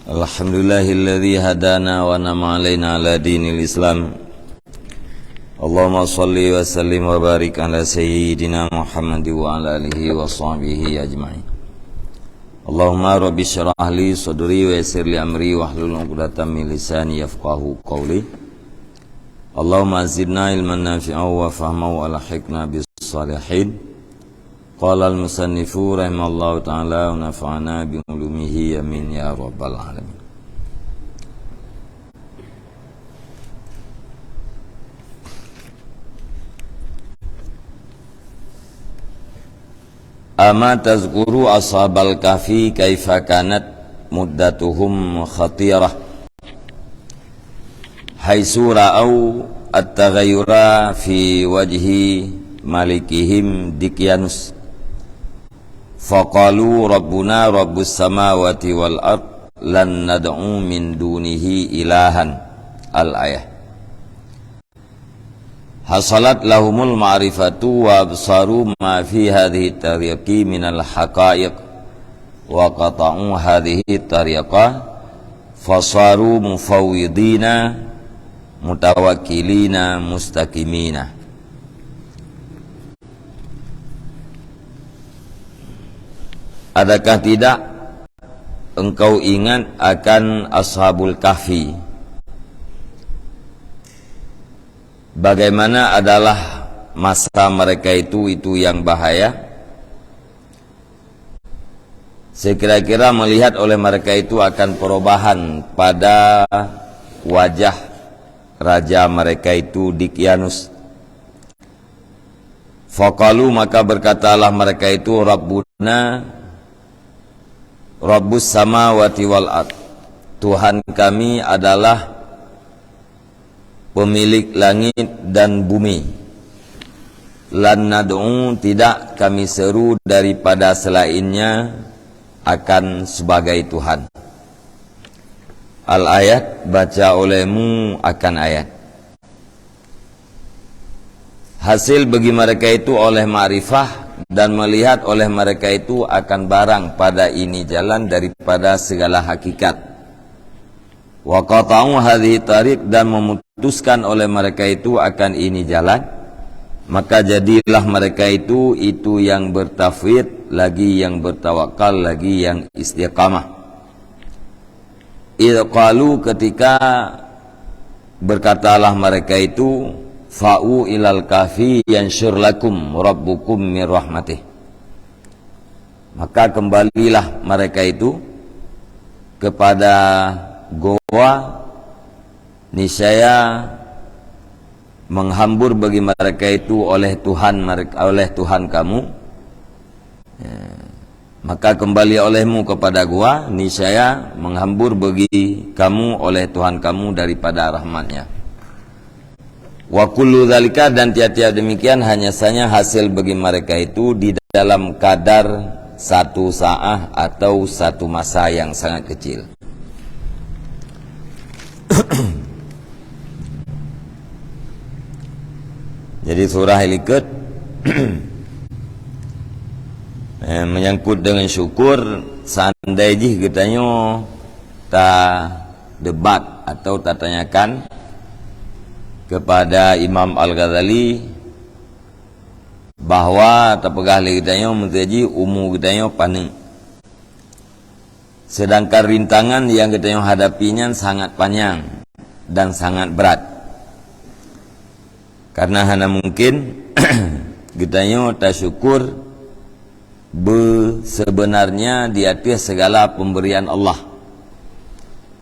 Alhamdulillahilladzi hadana wa nama alaina ala dinil Islam. Allahumma salli wa sallim wa barik ala sayyidina Muhammad wa ala alihi wa sahbihi ajma'in. Allahumma rabbi syrah li sadri wa yassir li amri wa hlul 'uqdatam min lisani yafqahu qawli. Allahumma zidna ilman nafi'an wa fahman wa alhiqna bis salihin. Qala al-musannifu rahimallahu ta'ala wa nafa'ana bi ulumihi amin ya rabbal alamin. Ama tazkuru ashabal kahfi kaifa kanat muddatuhum khatirah haitsu ra'au at-taghayyura fi wajhi malikihim Dikyanus faqalu rabbuna rabbus samawati wal ard lan nad'u min dunihi ilahan al-ayah. Hasalat lahumul ma'rifatu wa absaru ma fi hadhihi tariqi minal haqa'iq wa qata'u hadhihi tariqa fasaru mufawwidina mutawakkilina mustaqimina. Adakah tidak engkau ingat akan ashabul kahfi? Bagaimana adalah masa mereka itu yang bahaya? Sekira-kira melihat oleh mereka itu akan perubahan pada wajah raja mereka itu Dikyanus. Faqalu, maka berkatalah mereka itu, Rabbuna Rabbus samawati wal ard, Tuhan kami adalah pemilik langit dan bumi. Lan nad'u, tidak kami seru daripada selainnya akan sebagai Tuhan. Al-ayat, baca olehmu akan ayat. Hasil bagi mereka itu oleh ma'rifah dan melihat oleh mereka itu akan barang pada ini jalan daripada segala hakikat. Wa qata'u hadhihi tariq, dan memutuskan oleh mereka itu akan ini jalan, maka jadilah mereka itu yang bertafwid, lagi yang bertawakal, lagi yang istiqamah. Idh qalu, ketika berkatalah mereka itu, fa'u ilal kahfi yansyur lakum rabbukum min rahmatih, maka kembalilah mereka itu kepada goa, niscaya menghambur bagi mereka itu oleh Tuhan kamu. Maka kembali olehmu kepada goa, niscaya menghambur bagi kamu oleh Tuhan kamu daripada rahmatnya. Wa kullu dzalika, dan tiap-tiap demikian hanya saja hasil bagi mereka itu di dalam kadar satu sa'ah atau satu masa yang sangat kecil. Jadi surah Al-Iqad menyangkut dengan syukur. Seandainya katanya tak debat atau tak tanyakan kepada Imam Al-Ghazali bahwa tapegah kitanya mentaji umur kitanya paneng, sedangkan rintangan yang kitanya hadapinya sangat panjang dan sangat berat, karena hanya mungkin kitanya tak syukur sebenarnya di atas segala pemberian Allah.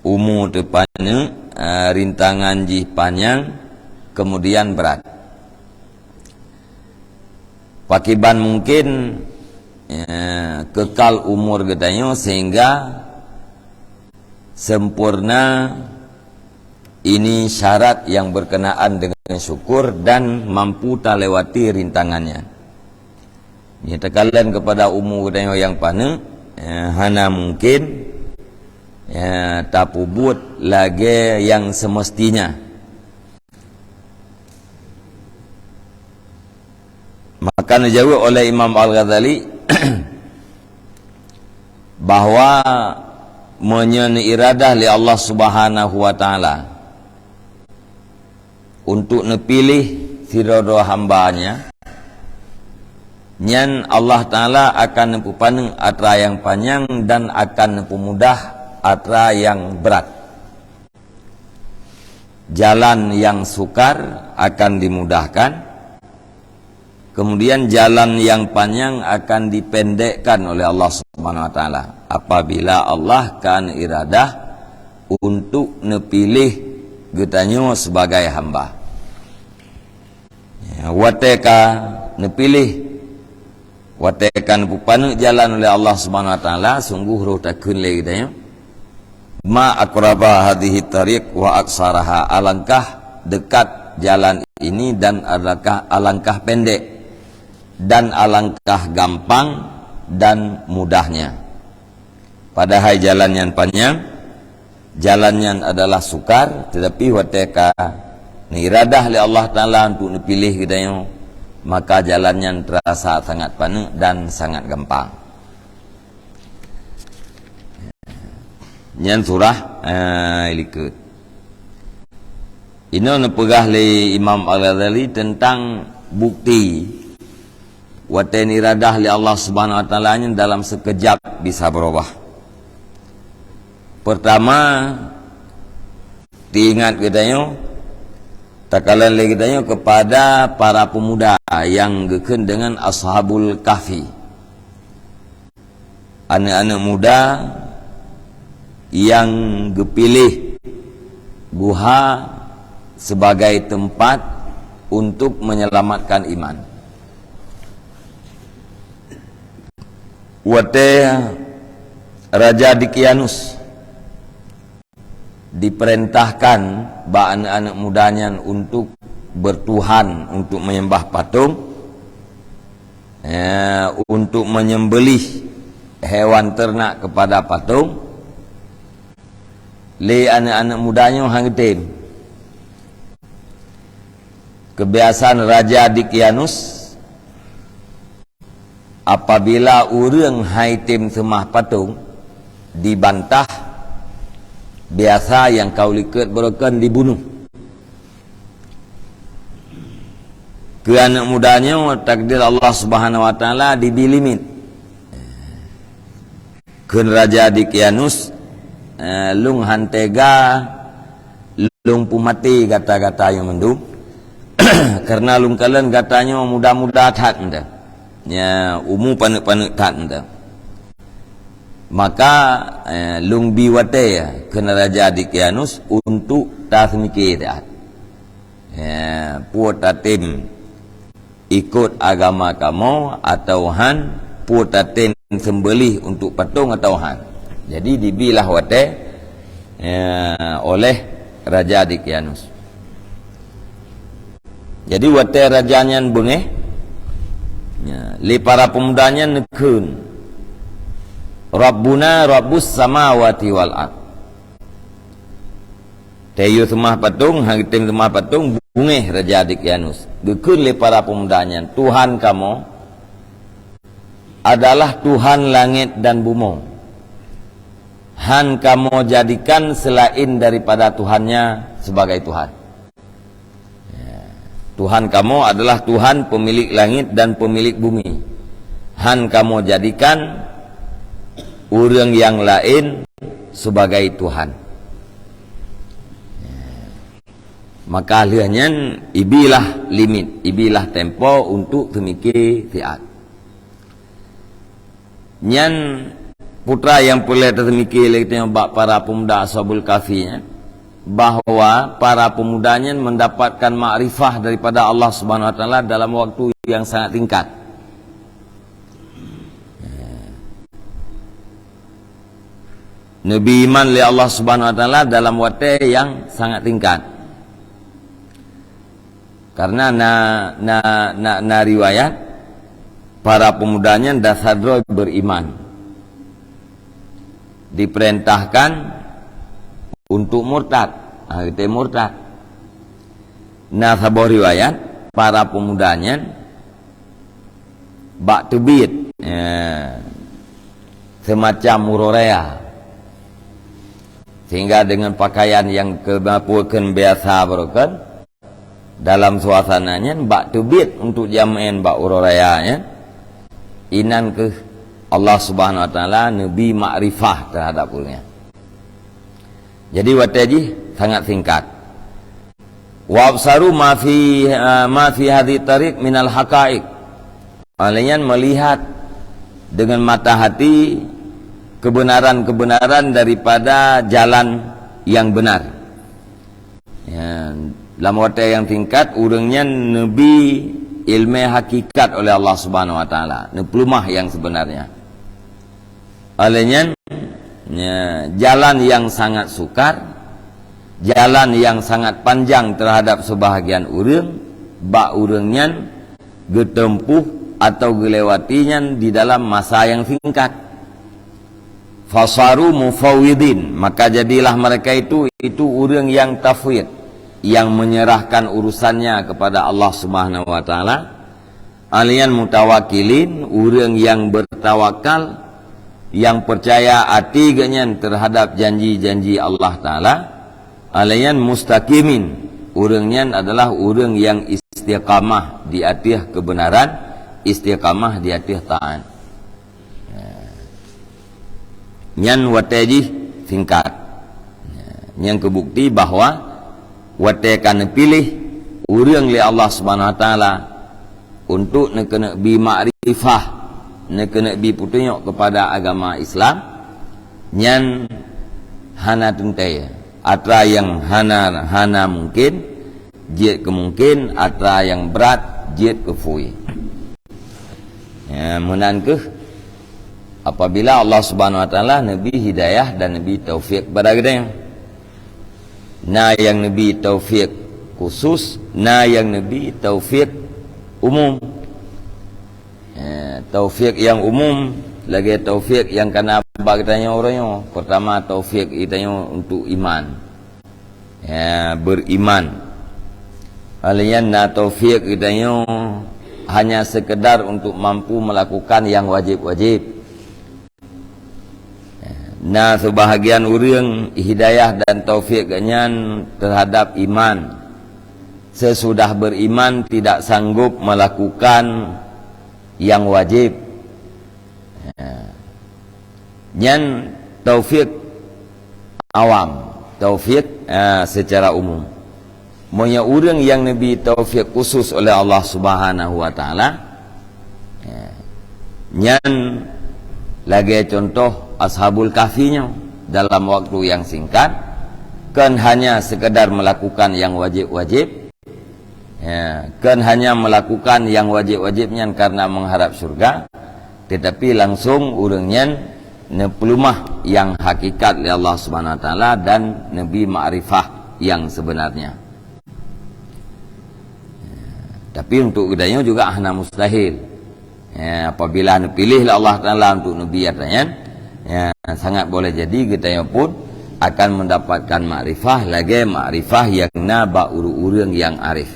Umur tepanya rintangan jih panjang, kemudian berat. Pakiban mungkin kekal umur katanya sehingga sempurna ini syarat yang berkenaan dengan syukur dan mampu tak lewati rintangannya. Nyatakan kepada umur katanya yang pana, hana mungkin tak pubut lagi yang semestinya. Maka dijawab oleh Imam Al-Ghazali bahwa menyeni iradah li Allah Subhanahu wa taala untuk nepilih sirodo hambanya, nyan Allah taala akan nempu paneng atra yang panjang dan akan nempu mudah atra yang berat. Jalan yang sukar akan dimudahkan, kemudian jalan yang panjang akan dipendekkan oleh Allah Subhanahu wa taala apabila Allah kan iradah untuk nepilih getanyo sebagai hamba. Ya, wateka nepilih watekan pupanu jalan oleh Allah Subhanahu wa taala sungguh roh takun le getanyo. Ma aqraba hadhihi tariq wa aksaraha, alangkah dekat jalan ini dan alangkah pendek dan alangkah gampang dan mudahnya. Padahal jalan yang panjang, jalannya adalah sukar, tetapi wateka ni iradah oleh Allah taala untuk dipilih kita, maka jalannya terasa sangat panjang dan sangat gampang. Nyan surah ilikut. Ini nepegah li Imam Al-Ghazali tentang bukti waten iradah li Allah Subhanahu wa taala dalam sekejap bisa berubah. Pertama, diingat kitanya takalan lagi kitanya kepada para pemuda yang geken dengan Ashabul Kahfi. Anak-anak muda yang gepilih guha sebagai tempat untuk menyelamatkan iman. Wate Raja Dikianus diperintahkan ba anak-anak mudanya untuk bertuhan, untuk menyembah patung, untuk menyembelih hewan ternak kepada patung. Le anak-anak mudanya hangtem. Kebiasaan Raja Dikianus apabila urang haitim semah patung dibantah, biasa yang kau liket berokan dibunuh. Ke anak mudanya takdir Allah Subhanahu wa taala dibilimit. Ke Raja Dikianus lung hantega lung pumati kata-kata yang mendung karena lung kalian katanya muda-muda tak anda ya umu panik-panik tak anda, maka lung biwate ya kena Raja Dikianus untuk tak mikir ya puatatim ikut agama kamu atau han puatatim sembelih untuk patung atau han. Jadi dibilah wate oleh Raja Dikianus. Jadi wate rajanya bengeh, li para pemudanya nekun. Rabbuna Rabbus samawati wal ard. Tayu semah patung, hagitim semah patung bengeh Raja Dikianus. Gekun li para pemudanya, Tuhan kamu adalah Tuhan langit dan bumi. Han kamu jadikan selain daripada Tuhannya sebagai Tuhan. Tuhan kamu adalah Tuhan pemilik langit dan pemilik bumi. Han kamu jadikan orang yang lain sebagai Tuhan. Maka lihatnya ibilah limit, ibilah tempo untuk memikir fiat. Nyan putra yang boleh termikir para pemuda Ashabul Kahfi bahwa para pemudanya mendapatkan makrifah daripada Allah Subhanahu wa taala dalam waktu yang sangat singkat. Nabi iman li Allah Subhanahu wa taala dalam waktu yang sangat singkat. Karena na riwayat para pemudanya dasadro beriman. Diperintahkan untuk murtad, kita murtad. Nah, sebuah riwayat para pemudanya bak tebit semacam murorea Sehingga dengan pakaian yang kemapukan biasa berokan dalam suasananya bak tebit untuk jamain bak urayanya inan ke Allah Subhanahu wa taala nabi makrifah terhadap ulnya. Jadi wataji sangat singkat. Wa absaru ma fi hadhihi tariq minal haqaiq. Kalian melihat dengan mata hati kebenaran-kebenaran daripada jalan yang benar. Ya, dalam wata yang tingkat urangnya nabi ilmu hakikat oleh Allah Subhanahu wa taala, pelumah yang sebenarnya. Olehnya ya, jalan yang sangat sukar, jalan yang sangat panjang terhadap sebahagian urang, bak urangnya getempuh atau gelewatinya di dalam masa yang singkat. Fasaru mufawwidin, maka jadilah mereka itu urang yang tafwid, yang menyerahkan urusannya kepada Allah Subhanahu wa taala. Alian mutawakilin, urang yang bertawakal, yang percaya hati ganyan terhadap janji-janji Allah taala. Alian mustaqimin, urangnya adalah urang yang istiqamah di atas kebenaran, istiqamah di atas taat. Nyan wataji singkat. Yang kebukti bahwa wate kan pilih urang li Allah Subhanahu wa taala untuk nak kena bi makrifah, nak kena bi putunjuk kepada agama Islam. Nyan hana tuntai atra yang hana mungkin jiat kemungkin, atra yang berat jiat kefui. Ya, menankah apabila Allah Subhanahu wa taala nabi hidayah dan nabi taufik pada kita. Na yang nabi taufik khusus, na yang nabi taufik umum. Taufik yang umum lagi taufik yang kena bagtanya orangnya. Pertama taufik itanya untuk iman. Ya, beriman. Alian na taufik itanya hanya sekedar untuk mampu melakukan yang wajib-wajib. Nah, sebahagian urang hidayah dan taufik ganyan terhadap iman. Sesudah beriman tidak sanggup melakukan yang wajib. Nyan taufik awam, taufik secara umum. Monya urang yang nabi taufik khusus oleh Allah Subhanahu wa taala. Nyan lagi contoh Ashabul Kahfinya dalam waktu yang singkat kan hanya sekedar melakukan yang wajib-wajib, ya, kan hanya melakukan yang wajib-wajibnya karena mengharap surga, tetapi langsung urangnya nepelumah yang hakikat oleh Allah Subhanahu wa taala dan nabi ma'rifah yang sebenarnya. Tapi untuk gedanya juga hana mustahil. Ya, apabila pilih Allah taala untuk nabi katanya, ya, sangat boleh jadi kita pun akan mendapatkan makrifah, lagi makrifah yang naba urang yang arif.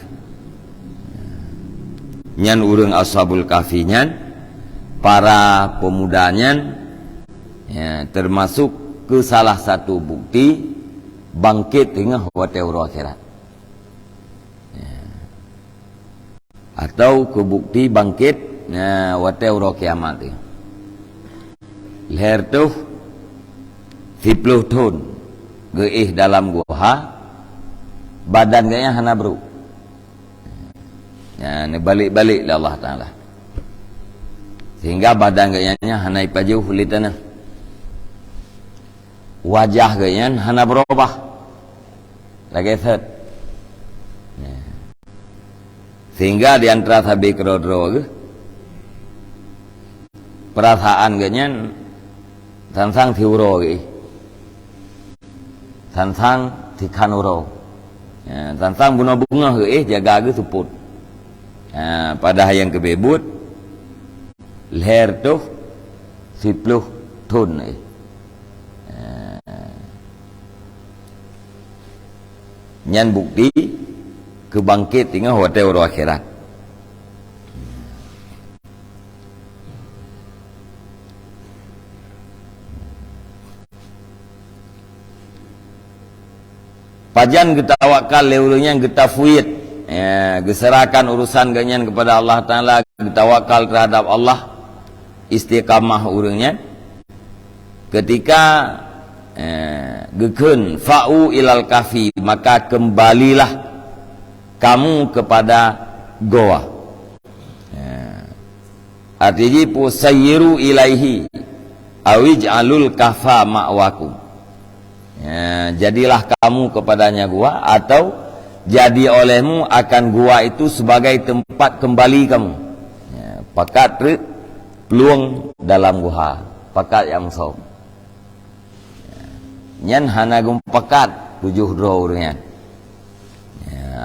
Nyan urang Ashabul Kahfi nyan para pemudanya, ya, termasuk ke salah satu bukti bangkit hingga wate akhirat, ya, atau ke bukti bangkit wate kiamat. Leher tu 10 tahun geih dalam guha, badan kayaknya hana bro. Ya, ni balik-balik lah Allah taala. Sehingga badan kayaknya hana ipajuh li tanah. Wajah kayaknya hana berubah. Lagi set. Ya. Sehingga di antara sabi krodro perasaan kayaknya sansang tiuro ge, sansang tikanuro, ya, sansang bunga-bunga ge jaga ge suput. Ya, pada yang kebebut leher tu 10 tahun. Nyan bukti kebangkit tinggal hotel akhirat. Pajan kita tawakal leurungnya kita fuid, ya, geserakan urusan ganyan kepada Allah Taala, kita tawakal terhadap Allah, istiqamah urungnya. Ketika gekun fa'u ilal kafi, maka kembalilah kamu kepada goa. Artinya pusayyiru ilaihi awij'alul kafa ma'wakum. Jadilah kamu kepadanya gua, atau jadi olehmu akan gua itu sebagai tempat kembali kamu. Pakat peluang dalam gua, pakat yang som. Nyan hana gum pakat 7 dro urang.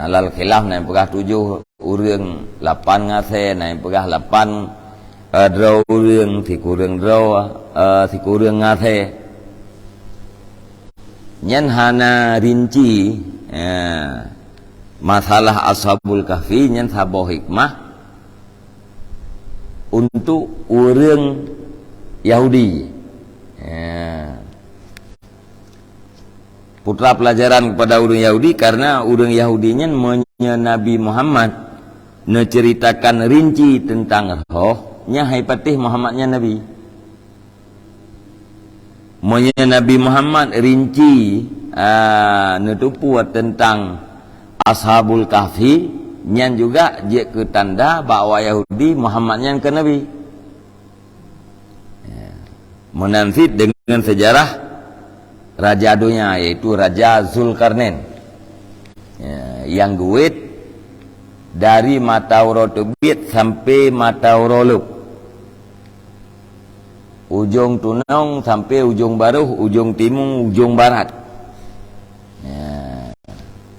Alal khilaf naik pegah 7 urang 8 ngase, naik pegah 8 dro urang, ti kurang dro ti kurang ngase. Nyan hana rinci masalah ashabul kahfi, nyan saboh hikmah untuk orang Yahudi. Putra pelajaran kepada orang Yahudi, karena orang Yahudinya Nabi Muhammad menceritakan rinci tentang roh, nya hai patih Muhammadnya Nabi. Monya Nabi Muhammad rinci nutupu tentang ashabul kahfi, nyan juga dia ke tanda bahawa Yahudi Muhammadnya ke Nabi. Menanfit dengan sejarah raja dunia, yaitu Raja Zulkarnain, yang guit dari Matauro Tebit sampai Matauro Lup, ujung Tunong sampai ujung Baruh, ujung Timur, ujung Barat.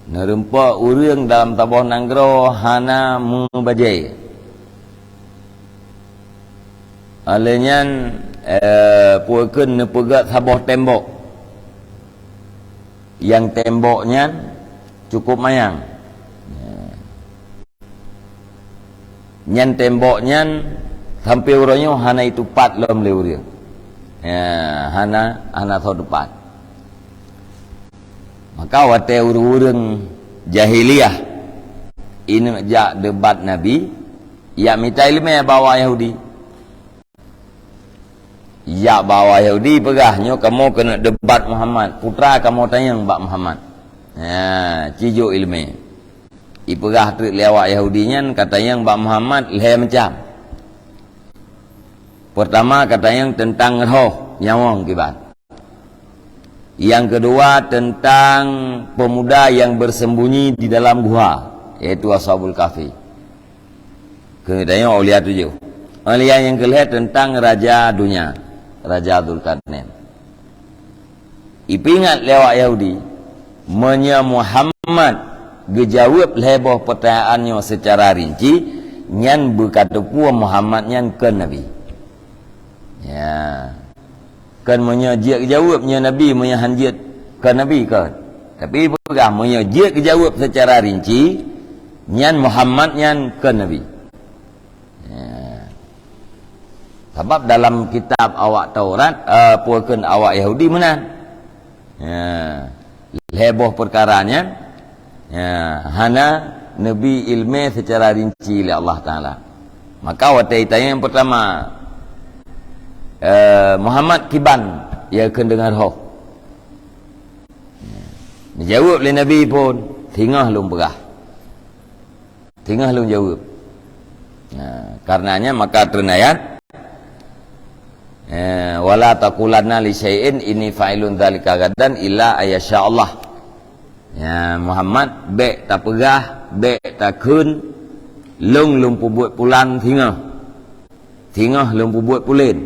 Nerempak urang dalam tabuh nanggro hana membajai. Alenyan puakeun nepegat sabuh tembok. Yang temboknya cukup mayang. Nyan temboknya sampai urangnya hana itu 4 lom le urang. Hana tho depan. Maka wate urang jahiliyah ini jak debat Nabi, ya minta ilmu bawa Yahudi. Ya bawa Yahudi pegahnya kamu kena debat Muhammad, putra kamu tanya Mbak Muhammad. Cijo ilmu. Ipegah trik lewat Yahudinya katanya Mbak Muhammad leh macam. Pertama katanya tentang roh nyawang kibat. Yang kedua tentang pemuda yang bersembunyi di dalam gua, yaitu ashabul kahfi. Kemudian aulia 7. Aulia yang kelihatan tentang raja dunia, Raja Zulkarnain. Ipingat lewat Yahudi, menya Muhammad gejawab leboh pertanyaannya secara rinci, nyan berkata pua Muhammad nyan ke Nabi. Ya. Kan menyajak jawabnya Nabi menyahanjit ke Nabi kan. Tapi pegah menyajak jawab secara rinci, nyan Muhammad nyan ke Nabi. Ya. Sebab dalam kitab awak Taurat puakeun awak Yahudi menang. Ya. Leboh perkaranya hana Nabi ilmu secara rinci oleh Allah Ta'ala. Maka watai tanya yang pertama, Muhammad kiban ia akan dengar roh. Dijawab oleh Nabi pun tingah lung berah, tingah lung jawab. Karenanya maka ternayat wala taqulanna li syai'in inni fa'ilun dzalika gadan illa ayyasha Allah. Ya Muhammad bek tak pegah, bek tak kun lung buat pulan tingah lung buat pulin,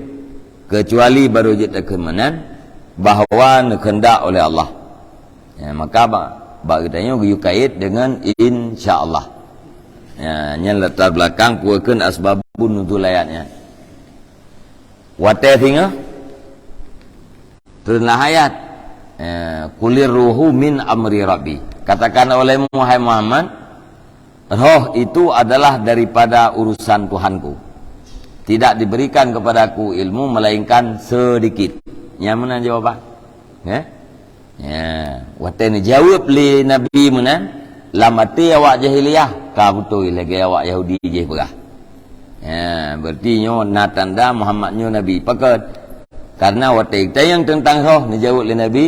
kecuali baru jeta kemanan bahawa kehendak oleh Allah. Ya, maka bagi tanya yu kait dengan insyaallah. Ya, nya latar belakang puakeun asbabun nuzul ayatnya. Wate tingah turunlah ayat kulir ruhu min amri rabbi. Katakan oleh Muhammad, roh itu adalah daripada urusan Tuhanku. Tidak diberikan kepadaku ilmu melainkan sedikit. Yang mana jawaban? Ya, wate ni jawab li Nabi mana? Lamati awak jahiliyah, ka betul lagi awak Yahudi je perah. Ya, berarti nyo na tanda Muhammad nyo Nabi. Pakat karena wate kita yang tentang roh ni jawab li Nabi.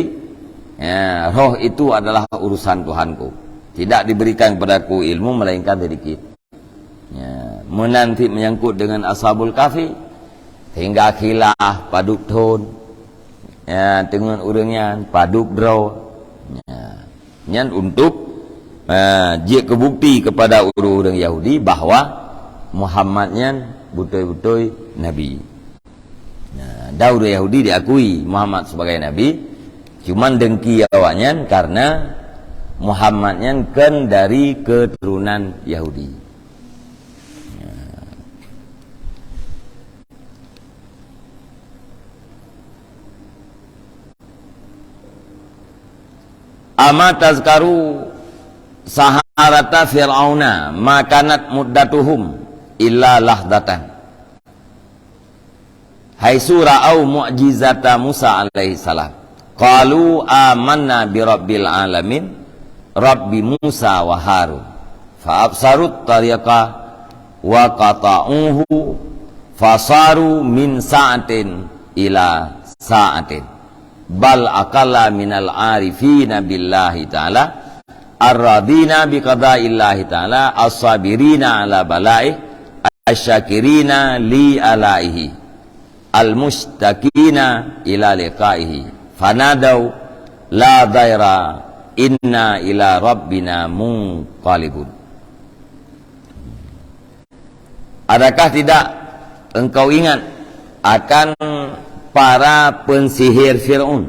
Ya, roh itu adalah urusan Tuhanku. Tidak diberikan kepadaku ilmu melainkan sedikit. Ya, menanti menyangkut dengan Ashabul Kahfi hingga khilaf paduk thon. Ya, dengan orangnya paduk draw. Ya, nyan untuk dia kebukti kepada orang-orang Yahudi bahawa Muhammadnya betul-betul Nabi. Nah, Daud Yahudi diakui Muhammad sebagai Nabi, cuman dengki awaknya karena Muhammadnya kan dari keturunan Yahudi. Ama tazkaru saharata fir'auna makanat muddatuhum illa lahdatan haitsu ra'au mu'jizata Musa alaihi salam qalu amanna bi rabbil alamin rabbi Musa wa Harun fa absarut tariqa wa qata'uhu fasaru min sa'atin ila sa'atin bal aqalla minal arifina billahi ta'ala ar-radina biqada'illahi ta'ala as-sabirina ala bala'i asyakirina li alaihi al-mustakina ila liqa'ihi fanadau la daira inna ila rabbina munqalibun. Adakah tidak engkau ingat akan para pensihir Fir'aun?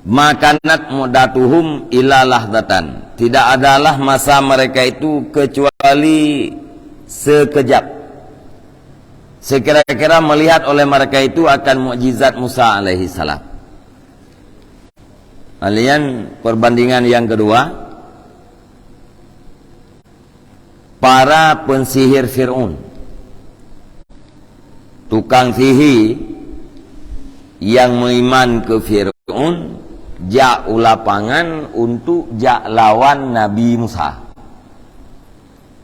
Makanat mudatuhum ila lahdatan, tidak adalah masa mereka itu kecuali sekejap. Sekira-kira melihat oleh mereka itu akan mukjizat Musa alaihi salam. Kemudian perbandingan yang kedua, para pensihir Fir'aun, tukang sihir yang mengiman ke Fir'aun, jak ulapangan untuk jak lawan Nabi Musa.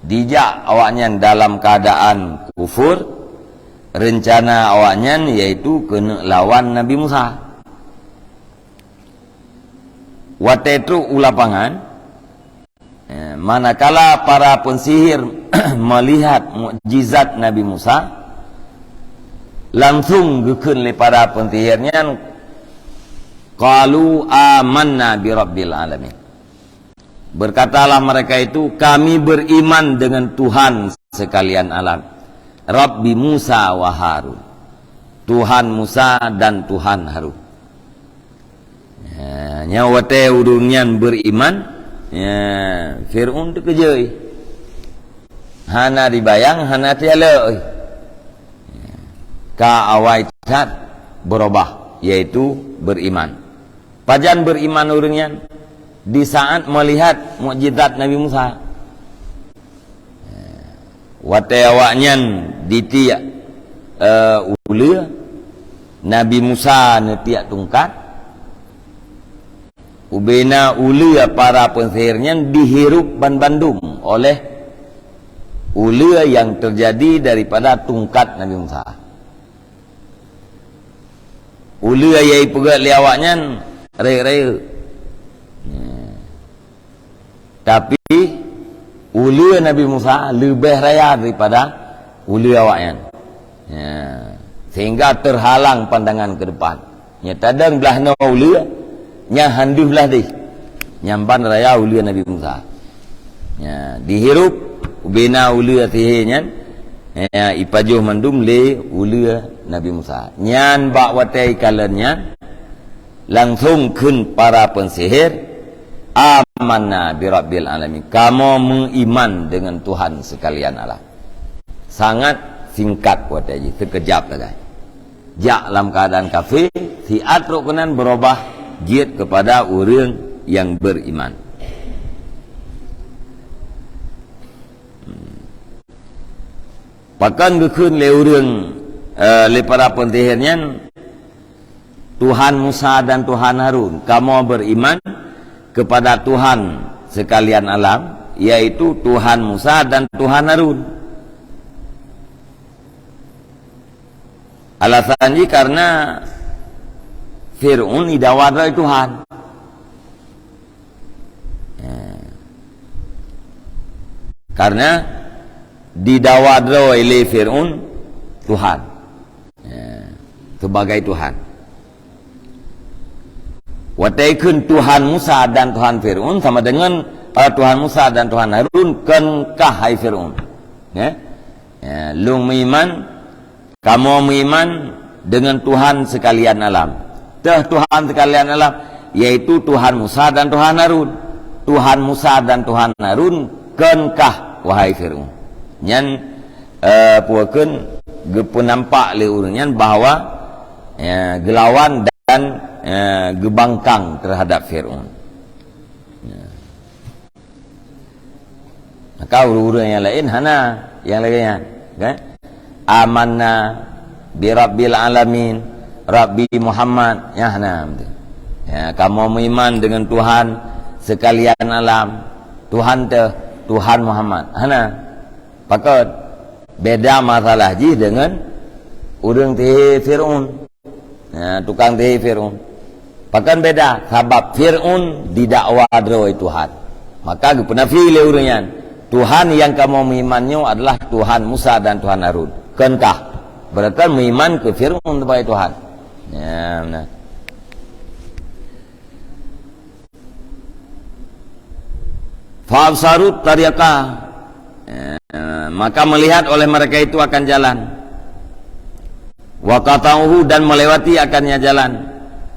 Dijak awaknya dalam keadaan kufur, rencana awaknya yaitu kena lawan Nabi Musa. Waktu itu ulapangan, manakala para pensihir melihat mukjizat Nabi Musa, langsung gekeun le para pensihirnya qalu amanna bi rabbil alamin. Berkatalah mereka itu, kami beriman dengan Tuhan sekalian alam, Rabbi Musa wa Harun, Tuhan Musa dan Tuhan Harun. Ya, nyawate urunyan beriman, ya, Fir'aun tu kejai. Hana dibayang, hana tiala. Ka awai tat berubah, yaitu beriman. Pajan beriman urunyan di saat melihat mukjizat Nabi Musa. Wate awaknya ditiak ula Nabi Musa netiak tungkat. Ubena ula para pensihirnya dihirup bandum oleh ula yang terjadi daripada tungkat Nabi Musa. Ula yai pegat liawaknya raya-raya. Tapi ula Nabi Musa lebih raya daripada ula awaknya. Sehingga terhalang pandangan ke depan. Nya tadang belah no ula, nya handuh belah di. Nyampan raya ula Nabi Musa. Dihirup ubena ula tihnya. Ipajuh mandum le ula Nabi Musa. Nyan bak watai kalannya langsung kun para pensihir, amanna bi rabbil alamin, kamu mengiman dengan Tuhan sekalian alam. Sangat singkat watai, sekejap saja. Jak dalam keadaan kafir, siat rukunan berubah jid kepada orang yang beriman. Bahkan gekun le orang le para pensihirnya Tuhan Musa dan Tuhan Harun, kamu beriman kepada Tuhan sekalian alam, yaitu Tuhan Musa dan Tuhan Harun. Alasannya karena Fir'aun idawat Tuhan. Karena didawat oleh Fir'aun Tuhan, sebagai Tuhan. Wataikun Tuhan Musa dan Tuhan Fir'aun sama dengan Tuhan Musa dan Tuhan Harun kenkah hai Fir'aun. Lu meiman, kamu meiman dengan Tuhan sekalian alam. Tuhan sekalian alam yaitu Tuhan Musa dan Tuhan Harun. Tuhan Musa dan Tuhan Harun kenkah wahai Fir'aun. Nyan puakeun gepun nampak le urang bahwa gelawan dan gebangkang terhadap Fir'aun. Maka urang yang lain hana yang lainnya, kan? Amanna bi rabbil alamin, Rabbi Muhammad, ya hana. Kamu beriman dengan Tuhan sekalian alam, Tuhan Tuhan Muhammad. Hana. Pakat beda masalah ji dengan urang teh Fir'aun. Tukang teh Fir'aun. Pakan beda sebab Fir'aun didakwa oleh Tuhan. Maka pernah pilih urangnya. Tuhan yang kamu mengimannya adalah Tuhan Musa dan Tuhan Harun. Kenkah? Berarti mengiman ke Fir'aun sebagai Tuhan. Ya, benar. Fa'absarut tariqah, maka melihat oleh mereka itu akan jalan. Wa qata'uhu, dan melewati akannya jalan.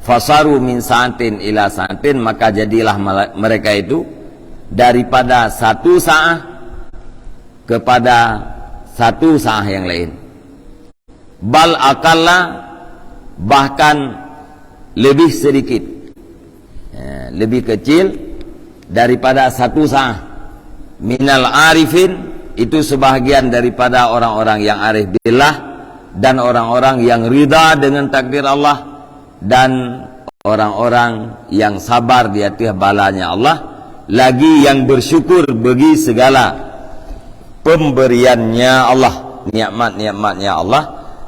Fasaru min sa'atin ila sa'atin, maka jadilah mereka itu daripada satu sa'ah kepada satu sa'ah yang lain. Bal akalla, bahkan lebih sedikit, lebih kecil daripada satu sa'ah. Minal arifin, itu sebahagian daripada orang-orang yang arif billah, dan orang-orang yang ridha dengan takdir Allah, dan orang-orang yang sabar di atas balanya Allah, lagi yang bersyukur bagi segala pemberiannya Allah, nikmat-nikmatnya Allah,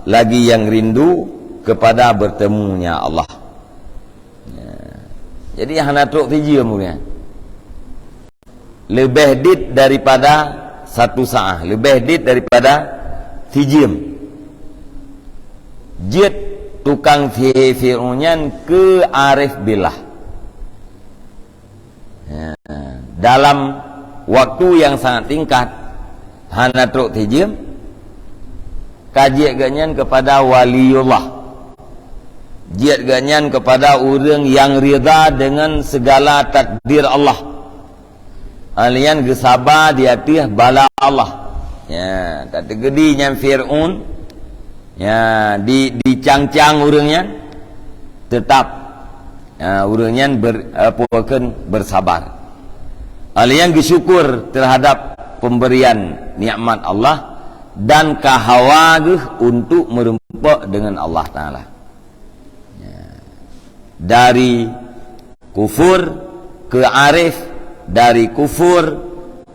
lagi yang rindu kepada bertemunya Allah. Jadi hana truk fiji umurnya lebih dit daripada satu sa'ah, lebih dit daripada fijim. Jid tukang Fir'aunnya ke arif billah, dalam waktu yang sangat tingkat. Hana truk fijim kajian ganyan kepada waliullah, jiat ganyan kepada orang yang rida dengan segala takdir Allah. Alian gesaba di atas bala Allah. Ya, tak tergedinya Fir'aun, ya, dicang-cang urangnya, tetap urangnya bersabar. Alian bersyukur terhadap pemberian nikmat Allah dan kahawagih untuk merempak dengan Allah Ta'ala. Ya. Dari kufur ke arif, dari kufur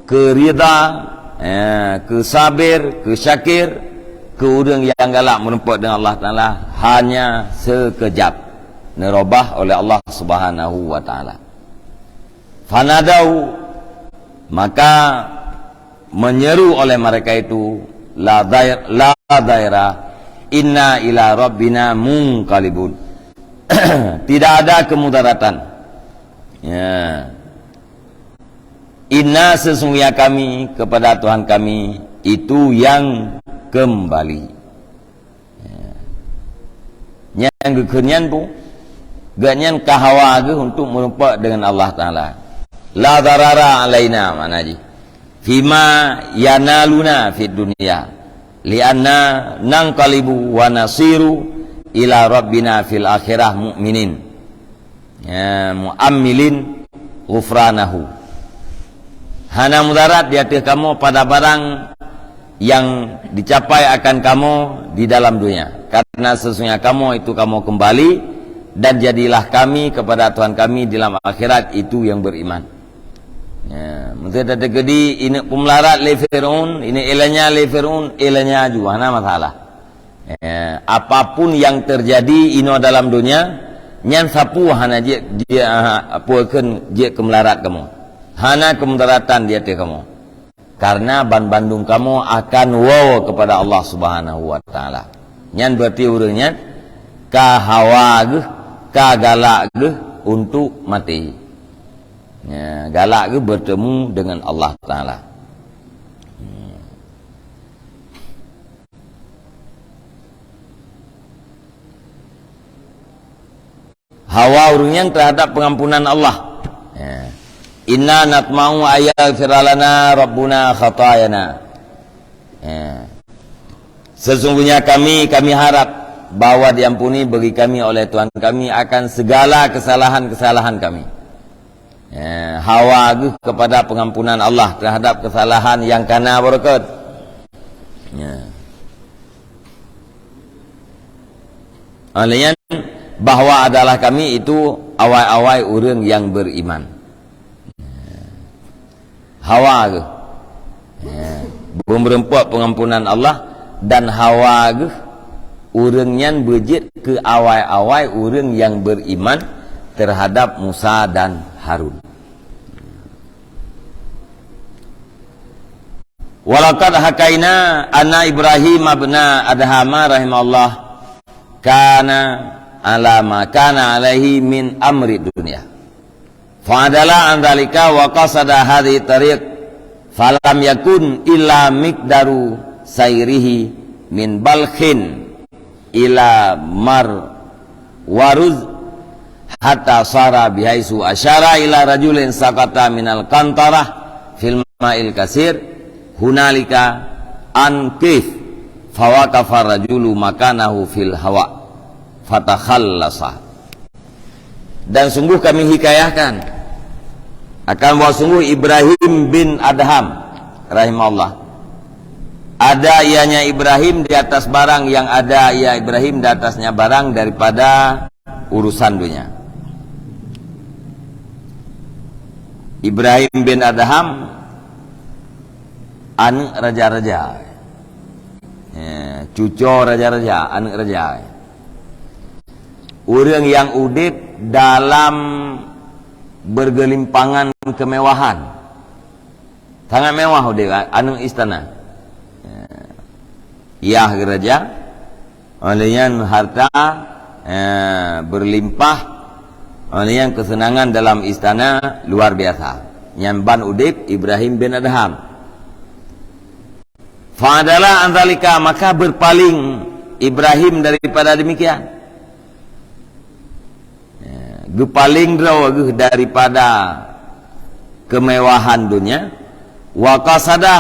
ke ridha, ke sabir, ke syakir, ke orang yang galak menempat dengan Allah Ta'ala hanya sekejap, nerobah oleh Allah Subhanahu wa Ta'ala. Fanadau, maka menyeru oleh mereka itu, la daira inna ila rabbina munqalibun. Tidak ada kemudaratan, ya. Inna, sesungguhnya kami kepada Tuhan kami itu yang kembali. Yang gekenyan bu, ganyan kahawa untuk merumpak dengan Allah Ta'ala. La darara alaina, mana ji? Fima yanaluna fid dunia, lianna nangkalibu wa nasiru ila rabbina fil akhirah mu'minin, ya, mu'ammilin ghufranahu. Hana mudarat di atas kamu pada barang yang dicapai akan kamu di dalam dunia, karena sesungguhnya kamu itu kamu kembali dan jadilah kami kepada Tuhan kami dalam akhirat itu yang beriman. Ya, mesti ada gedi ini pemelarat le Firaun, ini elanya le Firaun, elanya juga nah masalah. Ya, apapun yang terjadi ino dalam dunia, nyan sapu hana dia apukeun dia kemelarat kamu. Hana kemudaratan dia te kamu. Karena bandung kamu akan wow kepada Allah Subhanahu wa taala. Nyan berarti urangnya ka hawa geuh, ka galak geuh untuk mati. Ya, galak geuh bertemu dengan Allah taala. Hawa urangnya terhadap pengampunan Allah. Ya. Inna natma'u ayaghfiralana rabbuna khatayana. Ya. Sesungguhnya kami harap bahwa diampuni bagi kami oleh Tuhan kami akan segala kesalahan-kesalahan kami. Ya. Hawa aguh kepada pengampunan Allah terhadap kesalahan yang kana barakat. Ya. Alaiyan bahwa adalah kami itu awai-awai urang yang beriman. Hawa ke berempuat pengampunan Allah dan hawa ke urang yang bejit ke awai-awai urang yang beriman terhadap Musa dan Harun. Walaqad hakaina anna Ibrahim abna Adhama rahimahullah kana ala ma kana alaihi min amri dunia. Fa'adala an dzalika wa qasada hadhihi tariq falam yakun illa miqdaru sayrihi min balkhin ila mar waruz hatta sara bihaisu asyara ila rajulin sakata minal kantarah fil ma'il kasir hunalika an kif fawaqafa rajulu makanahu fil hawa fatakhallasa. Dan sungguh kami hikayahkan akan bahwa sungguh Ibrahim bin Adham rahimahullah, ada ianya Ibrahim di atas barang yang ada ia Ibrahim di atasnya barang daripada urusan dunia. Ibrahim bin Adham anak raja-raja, cucu raja-raja, anak raja. Orang yang udip dalam bergelimpangan kemewahan, sangat mewah udip anu istana. Ya raja, olehnya harta berlimpah, olehnya kesenangan dalam istana luar biasa. Nyamban udip Ibrahim bin Adham. Fa'adala anzalika, maka berpaling Ibrahim daripada demikian. Gepaling draw daripada kemewahan dunia, wa qasada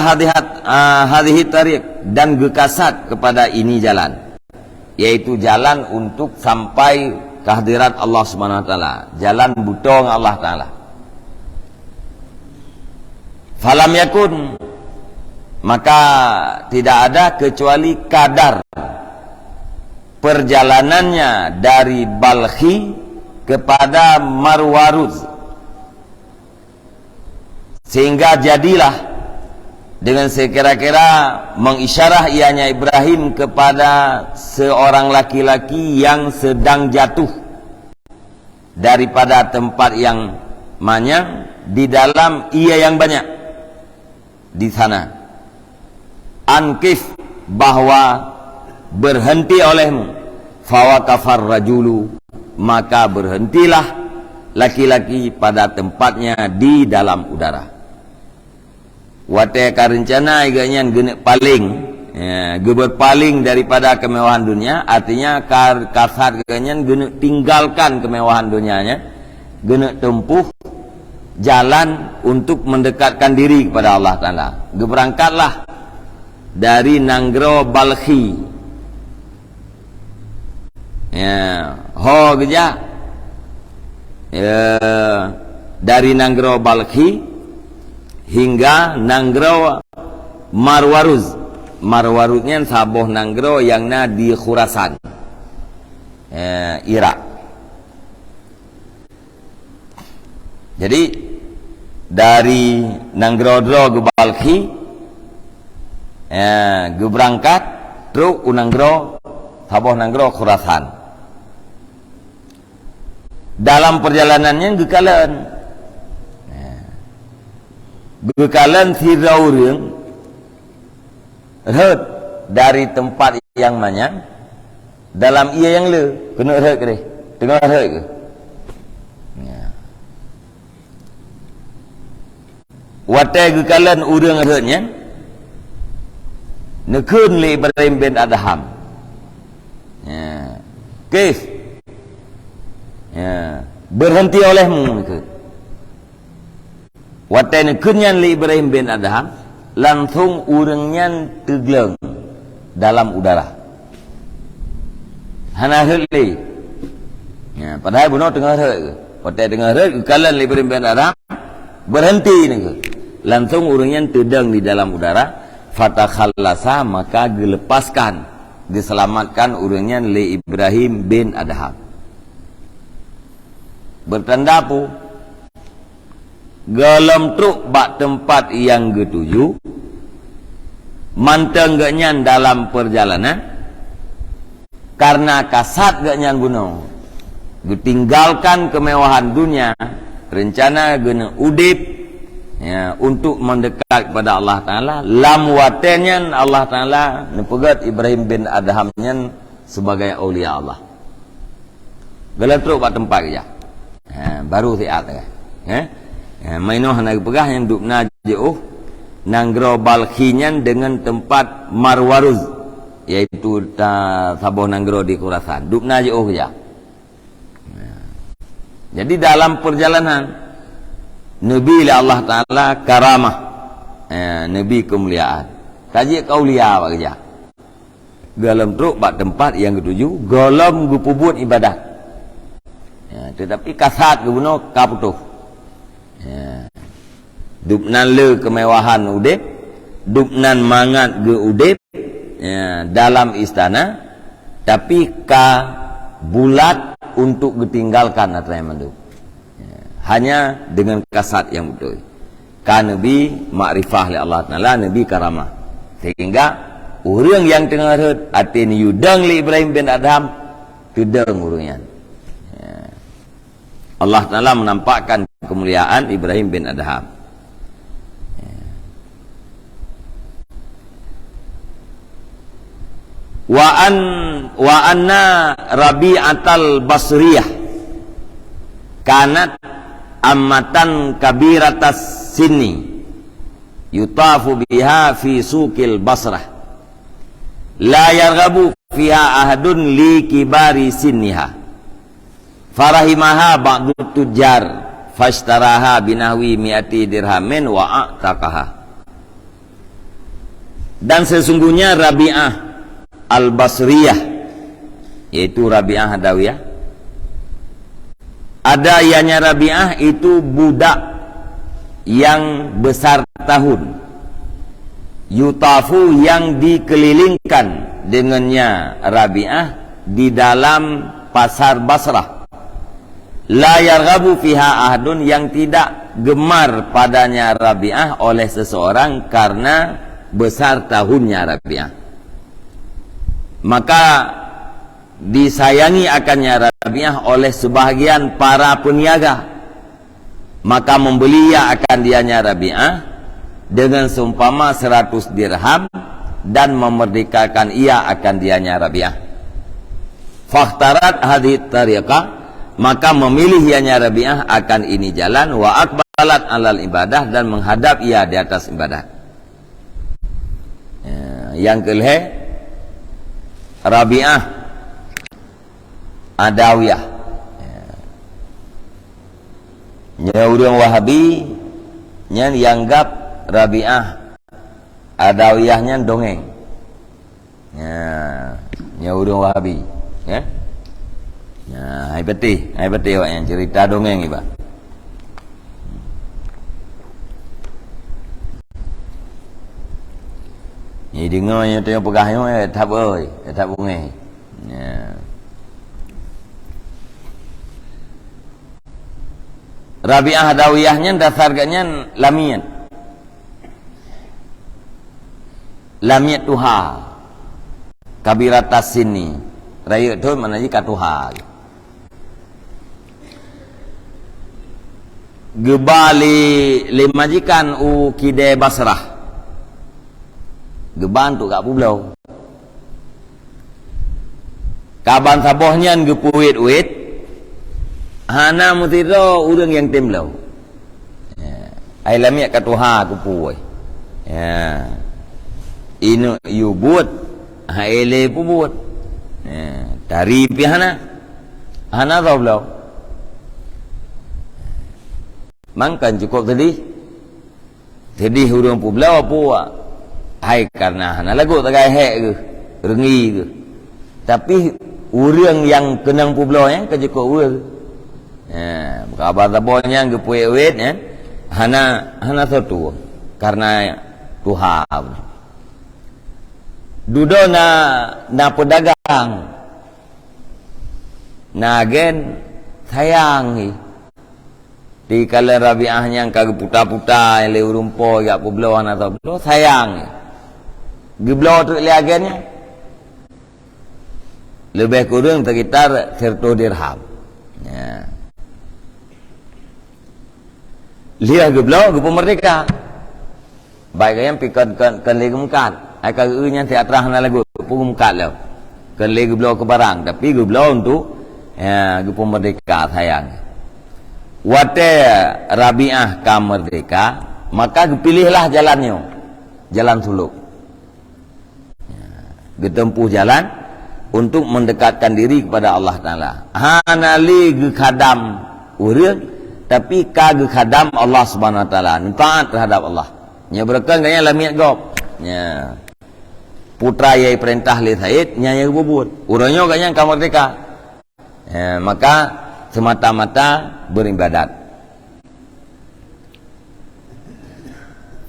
hadhihi tariq, dan gekasat kepada ini jalan, yaitu jalan untuk sampai kehadirat Allah Subhanahu wa taala, jalan butong Allah taala. Falam yakun, maka tidak ada kecuali kadar perjalanannya dari Balkhi kepada Marwaruz, sehingga jadilah dengan sekira-kira mengisyarah ianya Ibrahim kepada seorang laki-laki yang sedang jatuh daripada tempat yang manyang di dalam ia yang banyak di sana. Ankif, bahwa berhenti olehmu. Fawaqafar rajulu, maka berhentilah laki-laki pada tempatnya di dalam udara. Wate karencana iganya genek paling, berpaling daripada kemewahan dunia, artinya kasat iganya genek tinggalkan kemewahan dunianya, genek tempuh jalan untuk mendekatkan diri kepada Allah Taala. Berangkatlah dari Nanggro Balkhi. Ho geja dari Nanggro Balkhi hingga Nanggro Marwaruz. Marwaruznya saboh Nanggro yang di Khurasan, Irak. Jadi dari Nanggrodro ke Balkhi, ke berangkat terus Unanggro Taboh Nanggro Khurasan. Dalam perjalanannya gekalan Firaurang reut dari tempat yang mana dalam ia yang le kena reut ke deh tengah reut ke watai gekalan urang reutnya nekun li Ibrahim bin Adham kif berhenti olehmu nekun watai nekunnya li Ibrahim bin Adham langsung urangnya tegleng dalam udara hana heli padahal bunuh tengah reut watai tengah reut gekalan li Ibrahim bin Adham berhenti nekun langsung urangnya tedang di dalam udara fatakhallasa maka dilepaskan diselamatkan urangnya li Ibrahim bin Adham bertanda pu galam truk bak tempat yang ketujuh manteng ganyan dalam perjalanan karena kasat ganyan bunuh ditinggalkan kemewahan dunia rencana gena udip untuk mendekat kepada Allah Ta'ala lam watenyan Allah Ta'ala nepegat Ibrahim bin Adhamnya sebagai awliya Allah galam truk bak tempat ya baru siat mainoh nak pegah yang dukna jauh Nanggro Balkhinyan dengan tempat Marwaruz yaitu Taboh Nanggro di Khurasan dukna jauh ya. Jadi dalam perjalanan Nabi Allah Ta'ala karamah Nabi kemuliaan kaji kauliya wajah galam truk bak tempat yang ketujuh galam gupubut ibadat tetapi kasat kebunuh kaputuh dupnan le kemewahan udip dupnan mangat ge udip dalam istana tapi ka bulat untuk ditinggalkan atau mandu hanya dengan kasat yang betul ka nabi makrifah li Allah Taala nabi karamah sehingga urang yang tengah reut atin yudang li Ibrahim bin Adham tudang urangnya Allah Ta'ala menampakkan kemuliaan Ibrahim bin Adham. Wa anna Rabi'atal Basriyah kanat ammatan kabiratas sinni yutafu biha fi suqil Basrah la yarghabu fiha ahadun li kibari sinniha farahimaha ba'du tujar fashtaraha binahwi mi'ati dirhamin wa a'taqaha. Dan sesungguhnya Rabi'ah Al-Basriyah yaitu Rabi'ah Adawiyah ada ianya Rabi'ah itu budak yang besar tahun yutafu yang dikelilingkan dengannya Rabi'ah di dalam pasar Basrah la yarghabu fiha ahadun yang tidak gemar padanya Rabi'ah oleh seseorang karena besar tahunnya Rabi'ah maka disayangi akannya Rabi'ah oleh sebahagian para peniaga maka membeli ia akan dianya Rabi'ah dengan seumpama 100 dirham dan memerdekakan ia akan dianya Rabi'ah fakhtarat hadith tariqah maka memilih ianya Rabi'ah akan ini jalan wa akbalat alal ibadah dan menghadap ia di atas ibadah. Yang kelih Rabi'ah Adawiyah nya urang Wahabi nya dianggap Rabi'ah Adawiyahnya dongeng nya urang Wahabi ya. Hai beti awak yang cerita dongeng iba. Ni dengarnya tengok pegahnya tak oi, tak bungai. Ya. Rabi'ah Adawiyahnya dasarnya lamiyat. Lamiyat tuha. Kabiratas sini. Raya tu mana je katuha. Gebali majikan u kide Basrah. Geban tu kat pulau. Kaban sabohnya gepuit-uit. Hana mutiro urang yang temlau. Ai lamia katuha kupuai. Ya. Inu yu buat, haile pu buat. Dari pihana. Hana tahu belau. Mangkan cukup tadi. Jadi urang pu belau apa? Hai karena hana lagu tagai hek ke, rengi ke. Tapi urang yang kenang pu belau yang kejukuk urang. Kabar tabonya gepuit-uit ya. Hana satu karena Tuhan. Dudo na pedagang. Na gen sayang ni. Di kala Rabi'ahnya yang kagak puta-puta yang le urumpo ya pu belau hana tahu belau sayang. Geblau tu le agennya. Lebih kurang sekitar 100 dirham. Ya. Lihat geblau gepu merdeka. Baik yang pikir kan lagi mungkat. Ai kagaknya teatrah na lagu gepu mungkat lah. Kan lagi geblau ke barang tapi geblau untuk ya gepu merdeka sayang. Wate Rabi'ah ka merdeka, maka pilihlah jalannya. Jalan suluk. Getempuh jalan untuk mendekatkan diri kepada Allah Ta'ala. Hanali gekadam urang tapi kagak khadam Allah Subhanahu Wa Taala, taat terhadap Allah. Nya berkan gaya lamiat gop. Nya putra yai perintah li Said nya yang bubut. Urangnya gaya ka merdeka. Maka semata-mata beribadat.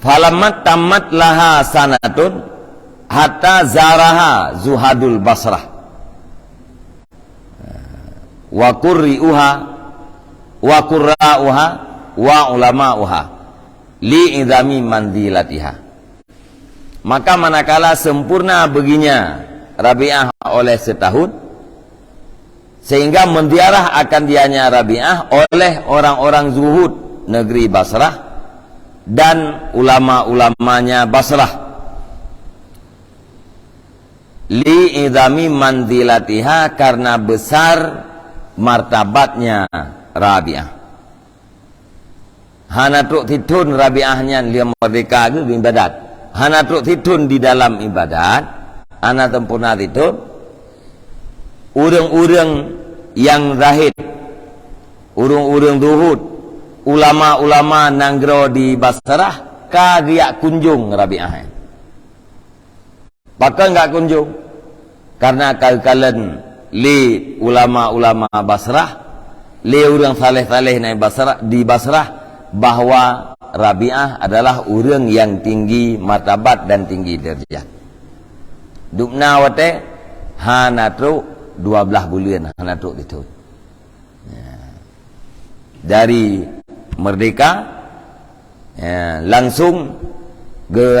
Falamat tamat laha sanatun hatta zaraha zuhadul Basrah. Wa qurri'uha wa qurra'uha wa ulama'uha li'idhami mandilatiha. Maka manakala sempurna baginya Rabi'ah oleh setahun, sehingga mendiarah akan dianya Rabi'ah oleh orang-orang zuhud negeri Basrah dan ulama-ulamanya Basrah, li'idhami mandilatiha, karena besar martabatnya Rabi'ah. Hana truk titun Rabi'ahnya dia merdeka ke ibadat. Hana truk titun di dalam ibadat. Hana tempurna titun. Urang-urang yang zahid, urang-urang zuhud, ulama-ulama nanggro di Basrah kagak kunjung Rabi'ah. Bahkan enggak kunjung karena kal-kalan li ulama-ulama Basrah, li urang saleh-saleh di Basrah, bahwa Rabi'ah adalah urang yang tinggi martabat dan tinggi derajat. Dupna wate hana truk 12 bulan hana truk itu. Dari merdeka langsung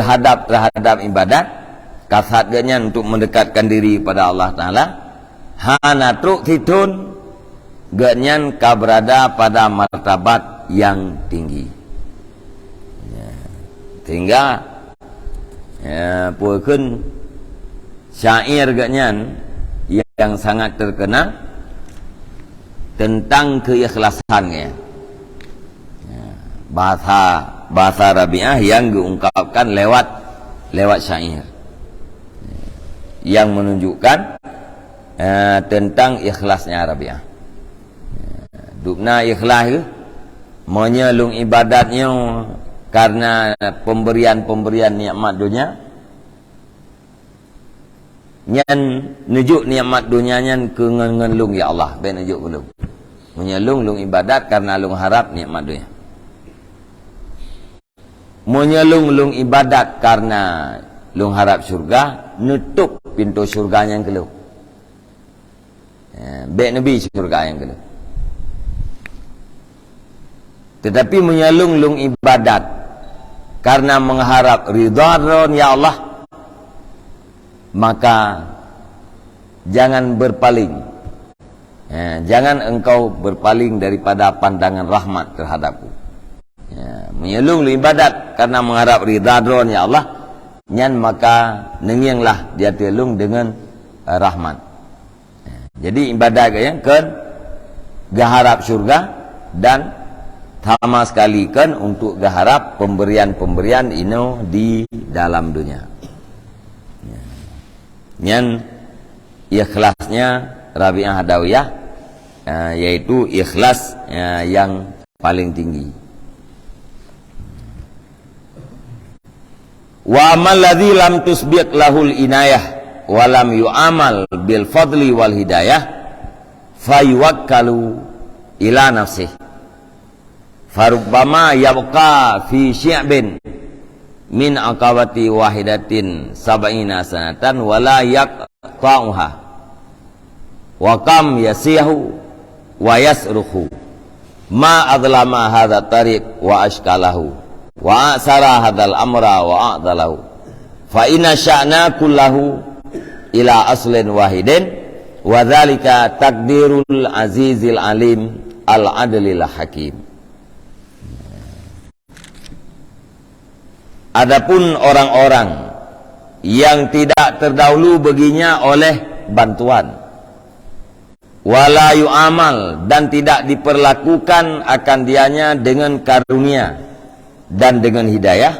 hadap terhadap ibadat, kasatnya untuk mendekatkan diri pada Allah Ta'ala. Hana truk titun genyan ka berada pada martabat yang tinggi. Sehingga puekeun syair genyan yang sangat terkenal tentang keikhlasannya. Bahasa Rabi'ah yang diungkapkan lewat syair yang menunjukkan tentang ikhlasnya Rabi'ah. Dukna ikhlas menyelung ibadatnya karena pemberian nikmat dunia. Nyan nujuk nikmat dunia nyan ke ngelung ya Allah, ben nujuk belum. Menyelung lung ibadat karena lung harap nikmat dunia. Menyelung lung ibadat karena lung harap surga, nutup pintu surganya yang keluk. Baik Nabi surga yang kedua. tetapi menyalung-lung ibadat karena mengharap ridha-Ridha ya Allah, maka jangan berpaling. Jangan engkau berpaling daripada pandangan rahmat terhadapku. Menyelung ibadat karena mengharap ridha-Ridha ya Allah, nyan maka nengianglah dia telung dengan rahmat. Jadi ibadat yang kan gaharap syurga dan sama sekali kan untuk gaharap pemberian-pemberian ino di dalam dunia. Nyan ikhlasnya Rabi'ah Hadawiyah, yaitu ikhlas yang paling tinggi. Wa amal ladzi lam tusbiq lahul inayah wa lam yu'amal bil fadli wal hidayah fayuwakkalu ila nafsih farubbama yabqa fi syi'bin min aqabati wahidatin sab'ina sanatan wa la yaqta'uha wa kam yasihu wa yasruhu ma adlama hadha tariq wa ashkalahu wa asara hadzal amra wa a'dalahu fa inna sya'na kullahu ila aslin wahidin wa dzalika takdirul azizil alim al adlil hakim. Adapun orang-orang yang tidak terdahulu baginya oleh bantuan, wala yu'amal, dan tidak diperlakukan akan dianya dengan karunia dan dengan hidayah,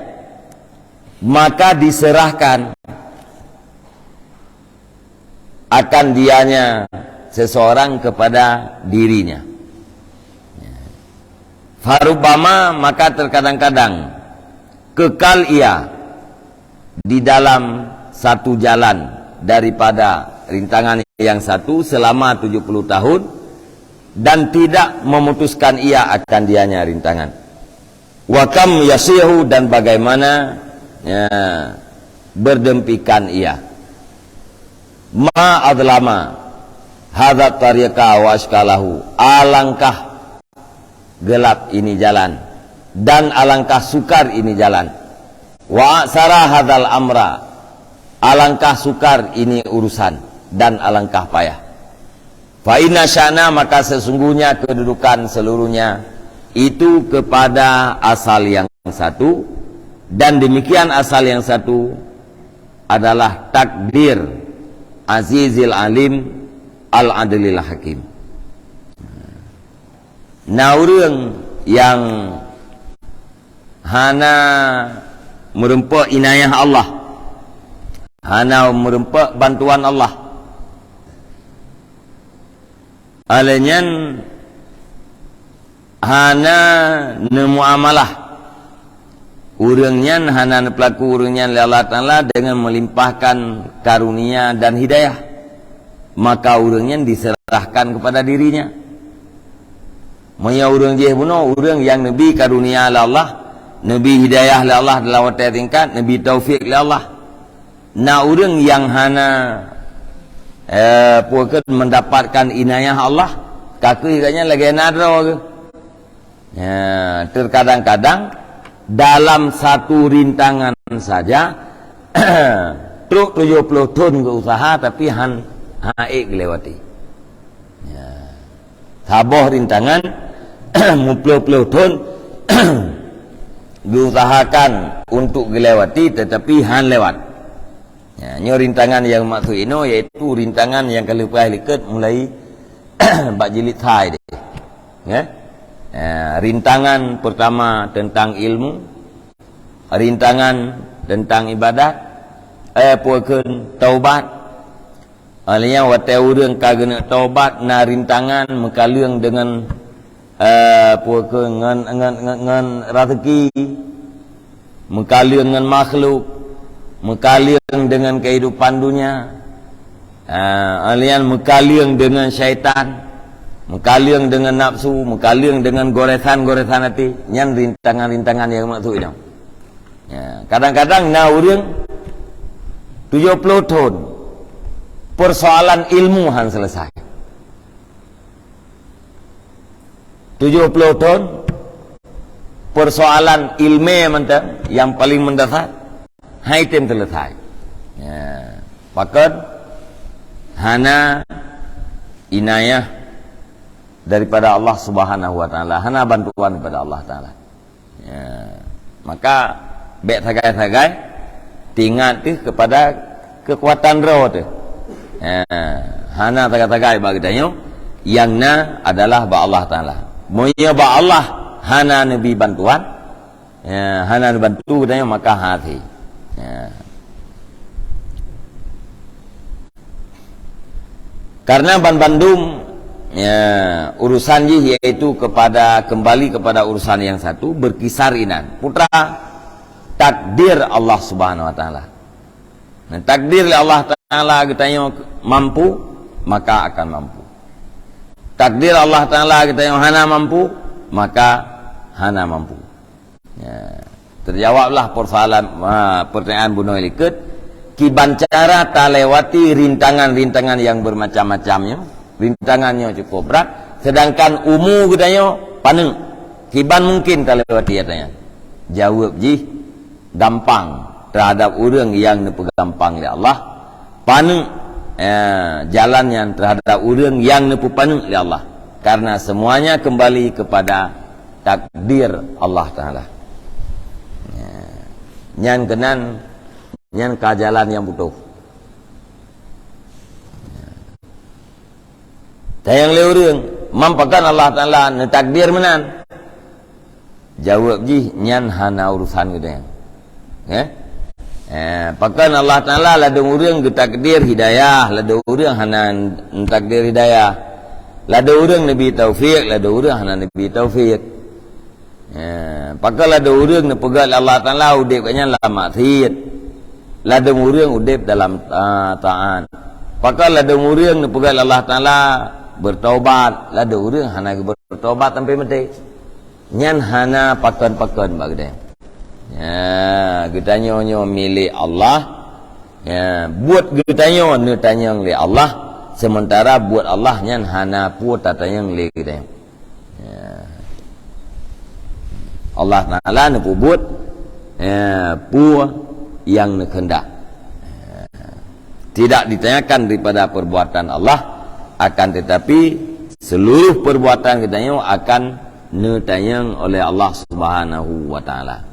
maka diserahkan akan dianya seseorang kepada dirinya. Farubama, maka terkadang-kadang kekal ia di dalam satu jalan daripada rintangan yang satu selama 70 tahun dan tidak memutuskan ia akan dianya rintangan. Wa kam yasihu, dan bagaimana berdempikan ia. Ma adlama hadza tariqa wa ashkalahu, alangkah gelap ini jalan dan alangkah sukar ini jalan. Wa aksara hadzal amra, alangkah sukar ini urusan dan alangkah payah. Fa inna sya'na, maka sesungguhnya kedudukan seluruhnya itu kepada asal yang satu, dan demikian asal yang satu adalah takdir azizil alim al adlil hakim. Nah, urang yang hana merempak inayah Allah, hana merempak bantuan Allah, alenyan hana nemuamalah urangnya, hana pelaku urangnya Allah Ta'ala dengan melimpahkan karunia dan hidayah, maka urangnya diserahkan kepada dirinya. Maya urang je buno, urang yang nabi karunia Allah, nabi hidayah Allah dalam waktu tingkat, nabi taufik Allah. Na urang yang hana puakan mendapatkan inayah Allah, kaku ikatnya lagi nadra ke. Ya, terkadang-kadang dalam satu rintangan saja truk 70 ton ke usaha tapi haik lewati. Ya. Saboh rintangan muplo-plo ton diusahakan untuk dilewati tetapi lewat. Ya, nyo rintangan yang maksud ini yaitu rintangan yang kalau lihat mulai bak jilid thai deh. Ya. Rintangan pertama tentang ilmu, rintangan tentang ibadat, puakeun taubat. Alnya wate urang kagena taubat na rintangan mekaleung dengan puakeun ngan rezeki, mekaleung dengan makhluk, mekaleung dengan kehidupan dunia. Alian mekaleung dengan syaitan, mekaliang dengan nafsu, mekaliang dengan goresan-goresan hati, nyan rintangan-rintangan yang maksud itu. Ya, kadang-kadang na urang 70 tahun persoalan ilmu han selesai. 70 tahun persoalan ilmu mentang yang paling mendasar hai tem selesai. Ya, pakat hana inayah daripada Allah Subhanahu wa taala, hana bantuan daripada Allah taala. Ya, maka bek sagai-sagai tinggal tu kepada kekuatan roh tu. Ya, hana sagai-sagai bagi tanya yang na adalah ba Allah taala. Moya ba Allah hana nabi bantuan. Ya, hana bantu tanya maka hati. Ya. Karena Bandung ya, urusan ji yaitu kembali kepada urusan yang satu, berkisar inan putra takdir Allah Subhanahu wa taala. Nah, takdir Allah taala katanya mampu maka akan mampu. Takdir Allah taala katanya hana mampu maka hana mampu. Ya, terjawablah pertanyaan bunuh likut kibancara tak lewati rintangan-rintangan yang bermacam-macamnya, rintangannya cukup berat, sedangkan katanya paneng kiban mungkin tak lewati katanya. Jawab ji gampang terhadap orang yang gampang oleh Allah, paneng jalan yang terhadap orang yang paneng oleh Allah, karena semuanya kembali kepada takdir Allah taala. Nyan kenan nyan ka jalan yang butuh. Tayang leurang mampakan Allah taala ne takdir menan. Jawab ji nyan hana urusan gede. Pakan Allah taala ladung urang ge takdir hidayah, ladung urang hana takdir hidayah. Ladung urang nabi taufik, ladung urang hana nabi taufik. Pakai lada urang ne pegat Allah taala udip kanya la maksiat. Lada urang udip dalam taat. Pakai lada urang ne pegat Allah taala bertaubat. Lada urang hana bertaubat sampai mati. Nyan hana pakan-pakan bagde. Ya, getanya milik Allah. Ya, buat getanya ne tanyang li Allah, sementara buat Allah nyan hana pu tatanyang li getanya. Allah Ta'ala nak buat yang nak hendak. Tidak ditanyakan daripada perbuatan Allah, akan tetapi seluruh perbuatan kita akan ditanyang oleh Allah Subhanahu wa taala.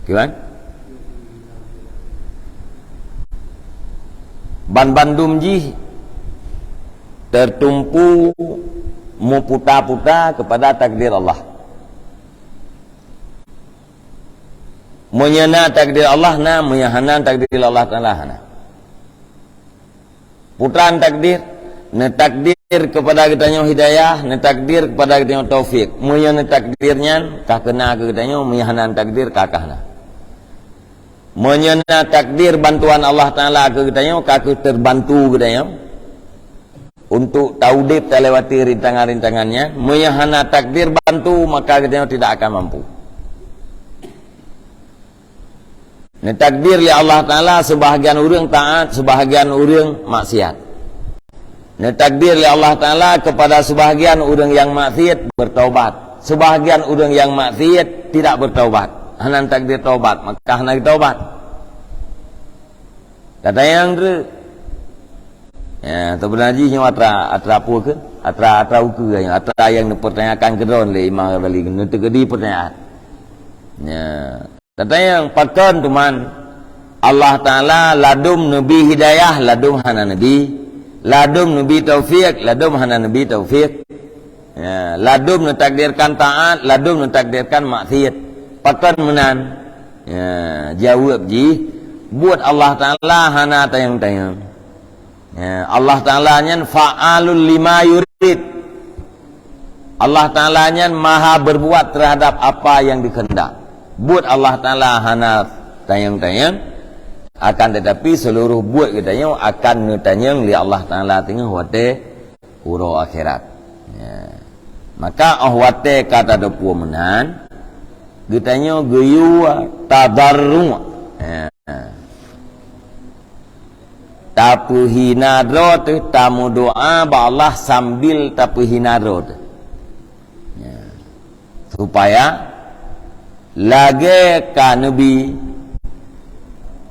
Gimana? Bandung ji tertumpu muputa-puta kepada takdir Allah. Menyana takdir Allah na, menyahana takdir Allah taala hana. Putraan takdir, ne takdir kepada kitanya hidayah, ne takdir kepada kitanya taufik. Menyana takdirnya kah kena ke kitanya, menyahana takdir kakahna. Menyana takdir bantuan Allah taala ke kitanya, kaku terbantu kitanya untuk taudib tak lewati rintangan-rintangannya. Menyahana takdir bantu maka kitanya tidak akan mampu. Nah, takdir li Allah taala sebahagian orang taat, sebahagian orang maksiat. Nah, takdir li Allah taala kepada sebahagian orang yang maksiat bertaubat, sebahagian orang yang maksiat tidak bertaubat. Hanan takdir taubat, maka hanan taubat. Kata yang tu, ya, sebenarnya nyawa atra apa ke? Atra uku yang atra yang dipertanyakan kedon le Imam Ghazali nutu kedi pertanyaan. Ya, kata yang pakan teman Allah taala ladum nabi hidayah, ladum hanan nabi, ladum nabi taufik, ladum hanan nabi taufik. Ya, ladum mentakdirkan taat, ladum mentakdirkan maksiat. Pakan menan ya, jawab ji buat Allah taala hana tayang-tayang ya, Allah taala nyan fa'alul lima yurid. Allah taala nyan maha berbuat terhadap apa yang dikehendak. Buat Allah taala hana tayang-tayang, akan tetapi seluruh buat kitanya akan netanyang li Allah taala tengah wate huro akhirat ya. Maka wate kata depu menan getanya geyu tadarru. Tapu hinadro tu tamu doa ba Allah sambil tapu hinadro tu. Ya. Supaya lagi ka Nabi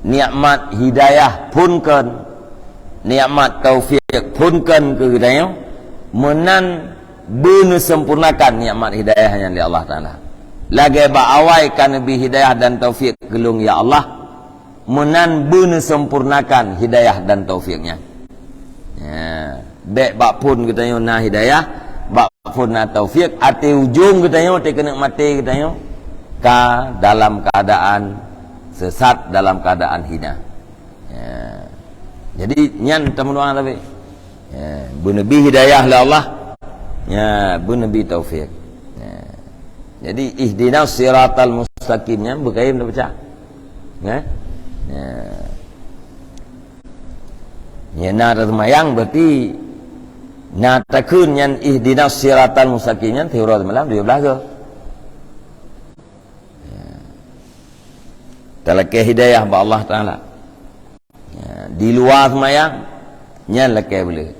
nikmat hidayah punkan, nikmat taufik punkan ke hidayah menan benar sempurnakan nikmat hidayahnya oleh Allah Ta'ala. Lagi ba'awai kan Nabi hidayah dan taufik gelung ya Allah menan benar sempurnakan hidayah dan taufiknya. Ya, baik bak pun kita yo na hidayah, bak pun na taufik, ati ujung kita yo te kena mati kita yo ka dalam keadaan sesat, dalam keadaan hina. Ya. Jadi nyan tamu doa tapi. Ya, bu nabi hidayah la Allah. Ya, bu nabi taufik. Ya. Jadi ihdinas siratal mustaqimnya berkait dah baca. Ya. Ya. Ya na termayang berarti na takun yang ihdinas siratal mustaqimnya teori malam 12 ke. Ya. Talaqi hidayah ba Allah Taala. Ya. Di luar termayang nya lakai boleh.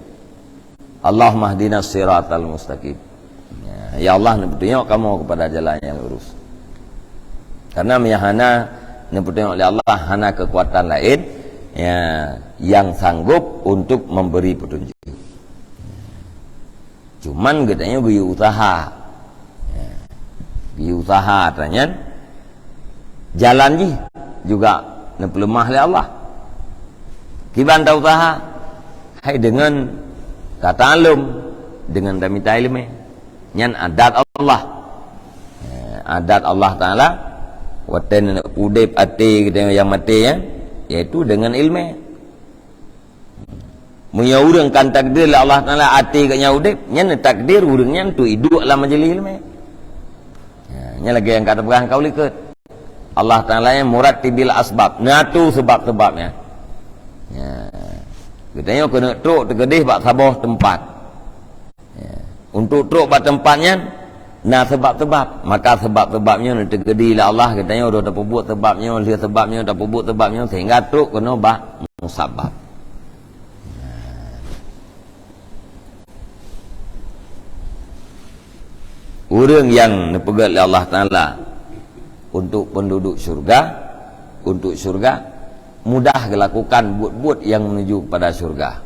Allahumma ihdinas siratal mustaqim. Ya Allah nak tunjuk kamu kepada jalan yang lurus. Karena meyahana nak tunjuk oleh Allah hana kekuatan lain ya, yang sanggup untuk memberi petunjuk. Cuman katanya beri usaha. Ya, beri usaha tanya jalan ji juga nak lemah oleh Allah. Kiban dah usaha hai dengan kata alum dengan damita ilmu nyan adat Allah. Ya, adat Allah Taala waten udip ati kita yang mati ya, yaitu dengan ilmu. Munya urang kan takdir Allah Taala ati katnya udip nyan takdir urangnya tu hidup dalam majlis ilmu. Ya, nya lagi yang kata perang kau liket. Allah Taala yang murattibil asbab. Natu sebab-sebabnya. Ya. Katanya kena truk tergedih bak sabah tempat. Ya. Untuk truk bak tempatnya nah sebab-sebab, maka sebab-sebabnya nak tergedih lah Allah katanya dah buat sebabnya, lihat sebabnya dah buat sebabnya sehingga truk kena bak musabab. Ya. Orang yang dipegat oleh Allah Taala untuk penduduk syurga mudah dilakukan buat-buat yang menuju pada syurga.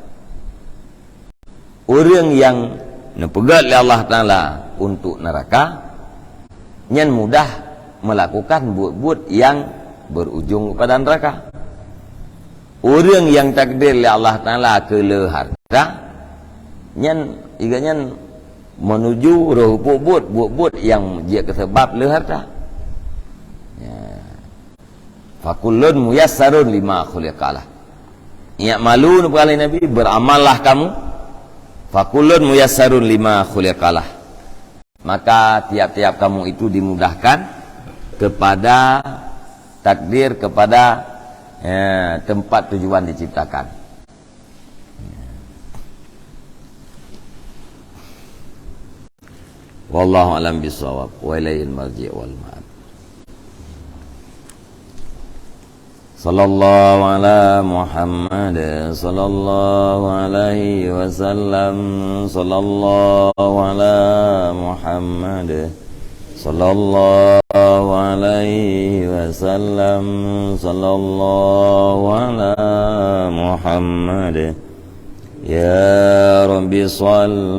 Orang yang dipegat oleh Allah Taala untuk neraka nyan mudah melakukan buat-buat yang berujung kepada neraka. Orang yang takdir oleh Allah Taala ke harta nyan iganya menuju roh buat-buat yang dia kesebab le harta. Fakullun muyassarun lima khuliqalah. Ingat malu kali Nabi, beramallah kamu. Fakullun muyassarun lima khuliqalah. Maka tiap-tiap kamu itu dimudahkan kepada takdir, kepada tempat tujuan diciptakan. Wallahu a'lam bishawab. Wa ilaihil marji' wal ma'ab. Sallallahu ala Muhammad sallallahu alaihi wasallam. Sallallahu ala Muhammad sallallahu alaihi wasallam. Sallallahu ala Muhammad. Ya Rabbi salli